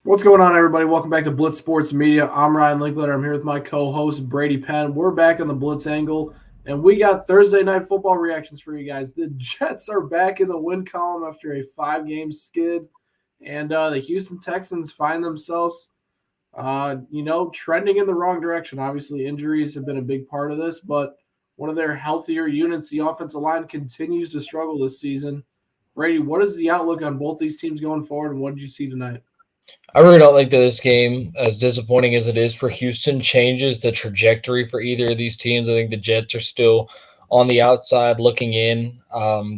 What's going on, everybody? Welcome back to Blitz Sports Media. I'm Ryan Linkletter. I'm here with my co-host, Brady Penn. We're back on the Blitz Angle, and we got Thursday night football reactions for you guys. The Jets are back in the win column after a 5-game skid, and the Houston Texans find themselves, trending in the wrong direction. Obviously, injuries have been a big part of this, but one of their healthier units, the offensive line, continues to struggle this season. Brady, what is the outlook on both these teams going forward, and what did you see tonight? I really don't think that this game, as disappointing as it is for Houston, changes the trajectory for either of these teams. I think the Jets are still on the outside looking in.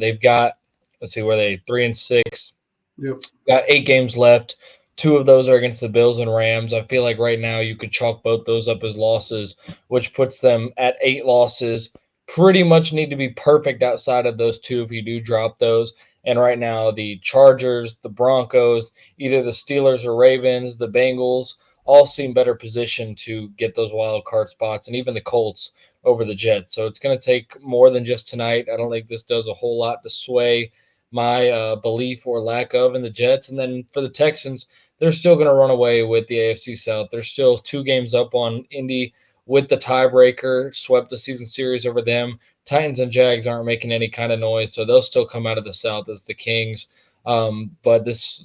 They've got, let's see, where they 3-6. Yep. Got 8 games left. 2 of those are against the Bills and Rams. I feel like right now you could chalk both those up as losses, which puts them at 8 losses. Pretty much need to be perfect outside of those 2 if you do drop those. And right now, the Chargers, the Broncos, either the Steelers or Ravens, the Bengals, all seem better positioned to get those wild card spots, and even the Colts over the Jets. So it's going to take more than just tonight. I don't think this does a whole lot to sway my belief or lack of in the Jets. And then for the Texans, they're still going to run away with the AFC South. They're still 2 games up on Indy with the tiebreaker, swept the season series over them. Titans and Jags aren't making any kind of noise, so they'll still come out of the South as the Kings. But this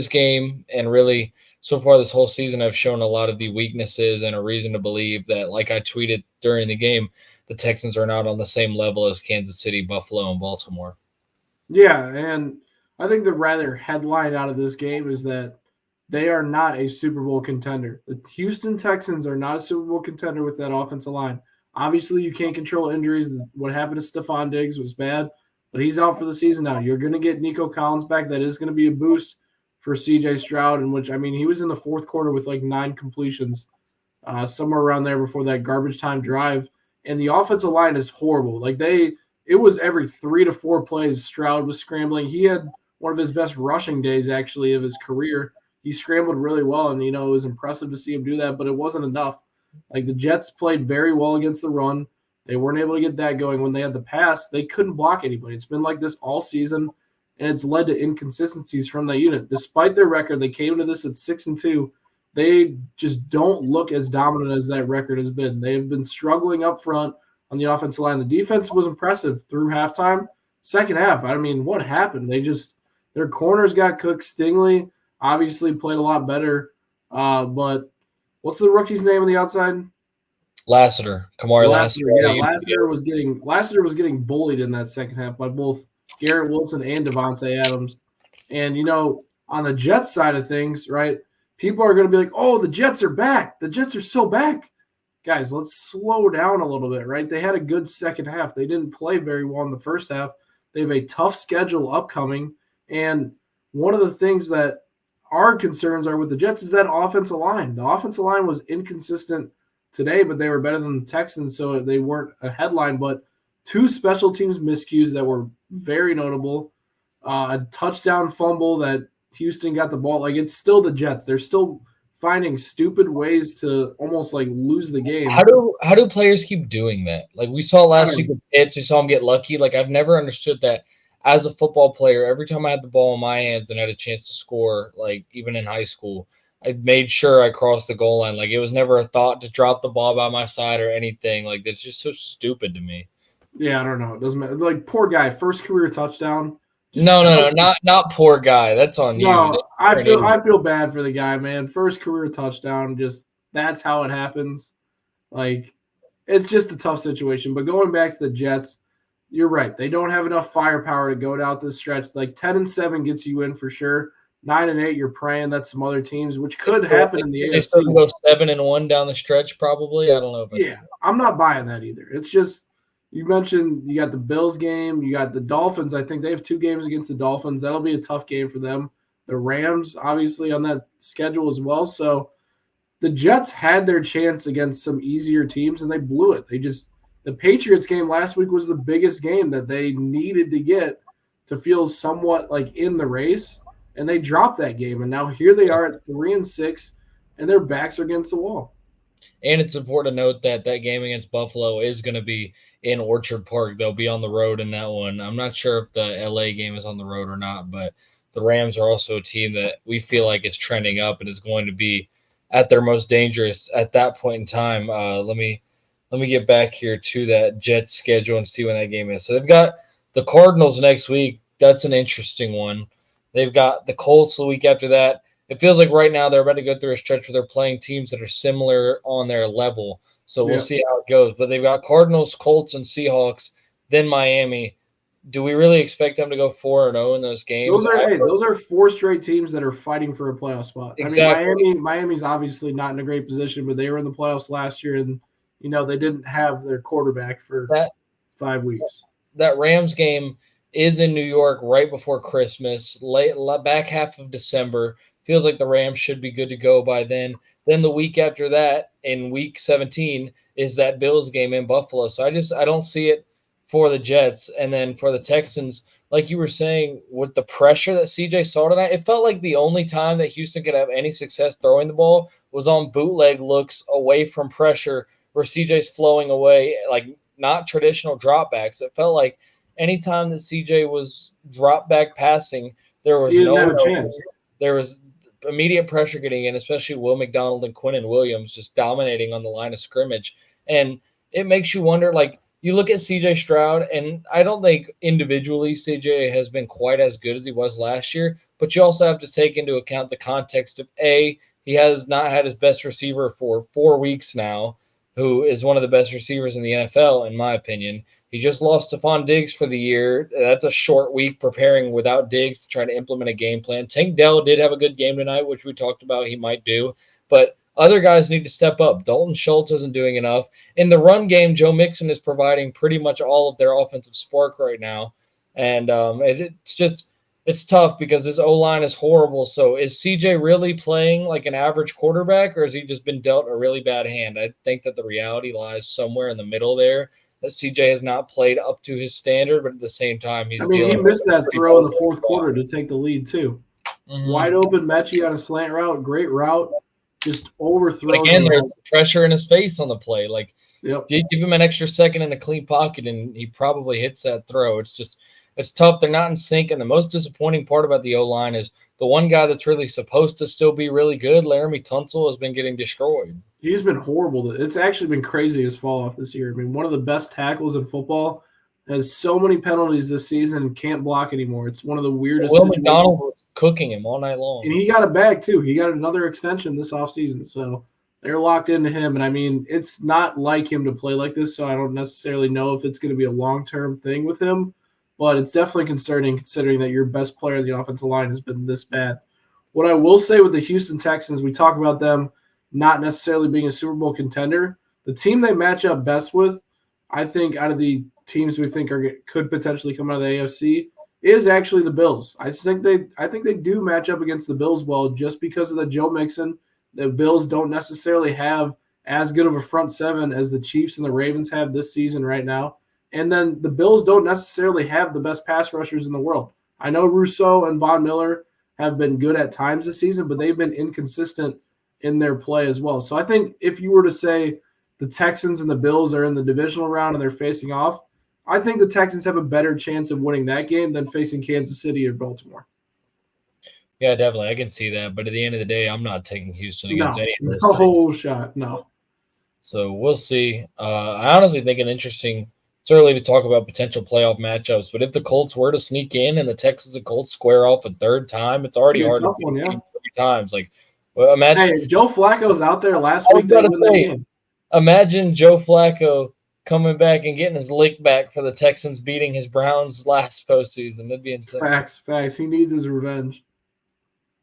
game and really so far this whole season have shown a lot of the weaknesses and a reason to believe that, like I tweeted during the game, the Texans are not on the same level as Kansas City, Buffalo, and Baltimore. Yeah, and I think the rather headline out of this game is that they are not a Super Bowl contender. The Houston Texans are not a Super Bowl contender with that offensive line. Obviously, you can't control injuries. What happened to Stephon Diggs was bad, but he's out for the season now. You're going to get Nico Collins back. That is going to be a boost for C.J. Stroud, he was in the fourth quarter with like 9 completions, somewhere around there before that garbage time drive. And the offensive line is horrible. It was every 3 to 4 plays Stroud was scrambling. He had one of his best rushing days, actually, of his career. He scrambled really well, and, it was impressive to see him do that, but it wasn't enough. Like, the Jets played very well against the run. They weren't able to get that going. When they had the pass, they couldn't block anybody. It's been like this all season, and it's led to inconsistencies from that unit. Despite their record, they came to this at 6-2. They just don't look as dominant as that record has been. They have been struggling up front on the offensive line. The defense was impressive through halftime. Second half, what happened? Their corners got cooked. Stingley obviously played a lot better, but what's the rookie's name on the outside? Lassiter. Kamari Lassiter. Yeah, Lassiter was getting bullied in that second half by both Garrett Wilson and Devontae Adams. And, on the Jets side of things, right, people are going to be like, oh, the Jets are back. The Jets are so back. Guys, let's slow down a little bit, right? They had a good second half. They didn't play very well in the first half. They have a tough schedule upcoming. And one of the things that our concerns are with the Jets is that offensive line. The offensive line was inconsistent today, but they were better than the Texans, so they weren't a headline. But 2 special teams miscues that were very notable. A touchdown fumble that Houston got the ball. Like, it's still the Jets. They're still finding stupid ways to almost like lose the game. How do players keep doing that? Like, we saw last week with Pitts, we saw him get lucky. Like, I've never understood that. As a football player, every time I had the ball in my hands and had a chance to score, like even in high school, I made sure I crossed the goal line. Like, it was never a thought to drop the ball by my side or anything. Like, that's just so stupid to me. Yeah, I don't know. It doesn't matter. Like, poor guy, first career touchdown. No, not poor guy. That's on you. No, I feel bad for the guy, man. First career touchdown, just that's how it happens. Like, it's just a tough situation. But going back to the Jets, you're right. They don't have enough firepower to go down this stretch. Like 10-7 gets you in for sure. 9-8, you're praying that's some other teams, which could happen in the AFC. They still go 7-1 down the stretch, probably. I don't know. I'm not buying that either. It's just you mentioned you got the Bills game, you got the Dolphins. I think they have 2 games against the Dolphins. That'll be a tough game for them. The Rams, obviously, on that schedule as well. So the Jets had their chance against some easier teams, and they blew it. The Patriots game last week was the biggest game that they needed to get to feel somewhat like in the race, and they dropped that game. And now here they are at 3-6, and their backs are against the wall. And it's important to note that that game against Buffalo is going to be in Orchard Park. They'll be on the road in that one. I'm not sure if the LA game is on the road or not, but the Rams are also a team that we feel like is trending up and is going to be at their most dangerous at that point in time. Let me get back here to that Jets schedule and see when that game is. So they've got the Cardinals next week. That's an interesting one. They've got the Colts the week after that. It feels like right now they're about to go through a stretch where they're playing teams that are similar on their level. So we'll see how it goes. But they've got Cardinals, Colts, and Seahawks, then Miami. Do we really expect them to go 4-0 in those games? Those are 4 straight teams that are fighting for a playoff spot. Exactly. I mean, Miami's obviously not in a great position, but they were in the playoffs last year, and they didn't have their quarterback for 5 weeks. That Rams game is in New York right before Christmas, late back half of December. Feels like the Rams should be good to go by then. Then the week after that, in week 17, is that Bills game in Buffalo. So I don't see it for the Jets. And then for the Texans, like you were saying, with the pressure that CJ saw tonight, it felt like the only time that Houston could have any success throwing the ball was on bootleg looks away from pressure where CJ's flowing away, like not traditional dropbacks. It felt like anytime that CJ was drop back passing, there was no chance. There was immediate pressure getting in, especially Will McDonald and Quinnen Williams just dominating on the line of scrimmage. And it makes you wonder, like, you look at CJ Stroud, and I don't think individually CJ has been quite as good as he was last year, but you also have to take into account the context of he has not had his best receiver for 4 weeks now, who is one of the best receivers in the NFL, in my opinion. He just lost Stephon Diggs for the year. That's a short week preparing without Diggs to try to implement a game plan. Tank Dell did have a good game tonight, which we talked about he might do. But other guys need to step up. Dalton Schultz isn't doing enough. In the run game, Joe Mixon is providing pretty much all of their offensive spark right now. And it's tough because his O-line is horrible. So is CJ really playing like an average quarterback, or has he just been dealt a really bad hand? I think that the reality lies somewhere in the middle there, that CJ has not played up to his standard, but at the same time, he missed that throw in the fourth quarter to take the lead too. Mm-hmm. Wide open Mechie on a slant route, great route, just overthrows. But again, there's pressure in his face on the play. Like, you give him an extra second in a clean pocket, and he probably hits that throw. It's tough. They're not in sync, and the most disappointing part about the O-line is the one guy that's really supposed to still be really good, Laramie Tunsil, has been getting destroyed. He's been horrible. It's actually been crazy his fall off this year. I mean, one of the best tackles in football, has so many penalties this season and can't block anymore. It's one of the weirdest situations. Will McDonald was cooking him all night long. And he got a bag too. He got another extension this offseason. So they're locked into him. And I mean, it's not like him to play like this, so I don't necessarily know if it's going to be a long-term thing with him. But it's definitely concerning considering that your best player in the offensive line has been this bad. What I will say with the Houston Texans, we talk about them not necessarily being a Super Bowl contender. The team they match up best with, I think, out of the teams we think could potentially come out of the AFC, is actually the Bills. I think they do match up against the Bills well just because of the Joe Mixon. The Bills don't necessarily have as good of a front seven as the Chiefs and the Ravens have this season right now. And then the Bills don't necessarily have the best pass rushers in the world. I know Rousseau and Von Miller have been good at times this season, but they've been inconsistent in their play as well. So I think if you were to say the Texans and the Bills are in the divisional round and they're facing off, I think the Texans have a better chance of winning that game than facing Kansas City or Baltimore. Yeah, definitely. I can see that. But at the end of the day, I'm not taking Houston against any of those teams. Whole shot, no. So we'll see. I honestly think it's early to talk about potential playoff matchups, but if the Colts were to sneak in and the Texans and Colts square off a third time, it's already hard to beat 3 times. Like, imagine Joe Flacco's out there last week. Imagine Joe Flacco coming back and getting his lick back for the Texans beating his Browns last postseason. That'd be insane. Facts. He needs his revenge.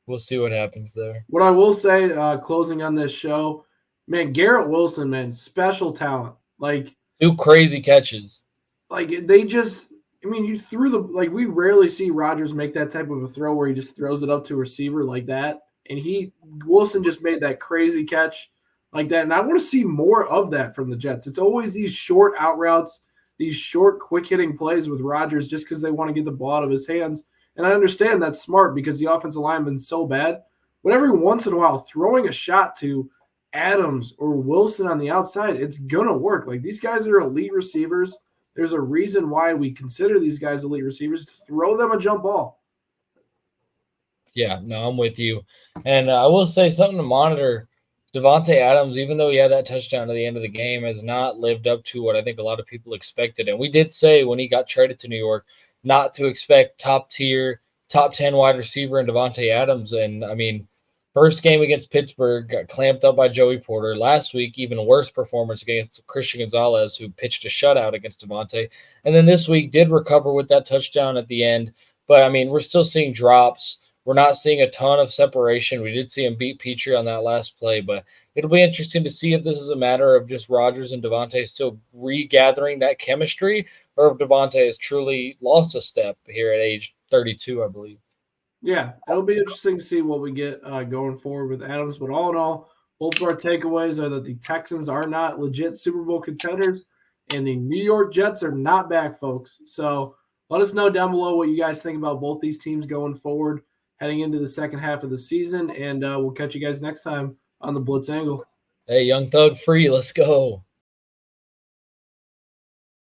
We'll see what happens there. What I will say, closing on this show, man, Garrett Wilson, man, special talent. Like, 2 crazy catches. Like, they just – I mean, you threw the – like, we rarely see Rodgers make that type of a throw where he just throws it up to a receiver like that. And Wilson just made that crazy catch like that. And I want to see more of that from the Jets. It's always these short out routes, these short, quick-hitting plays with Rodgers just because they want to get the ball out of his hands. And I understand that's smart because the offensive lineman's so bad. But every once in a while, throwing a shot to Adams or Wilson on the outside, it's going to work. Like, these guys are elite receivers. There's a reason why we consider these guys elite receivers. Throw them a jump ball. Yeah, no, I'm with you. And I will say something to monitor. Devontae Adams, even though he had that touchdown at the end of the game, has not lived up to what I think a lot of people expected. And we did say when he got traded to New York not to expect top tier, top 10 wide receiver in Devontae Adams. And I mean, first game against Pittsburgh got clamped up by Joey Porter. Last week, even worse performance against Christian Gonzalez, who pitched a shutout against Devontae. And then this week did recover with that touchdown at the end. But I mean, we're still seeing drops. We're not seeing a ton of separation. We did see him beat Petrie on that last play, but it'll be interesting to see if this is a matter of just Rodgers and Devontae still regathering that chemistry, or if Devontae has truly lost a step here at age 32, I believe. Yeah, it'll be interesting to see what we get going forward with Adams. But all in all, both of our takeaways are that the Texans are not legit Super Bowl contenders, and the New York Jets are not back, folks. So let us know down below what you guys think about both these teams going forward, heading into the second half of the season. And we'll catch you guys next time on the Blitz Angle. Hey, Young Thug free, let's go.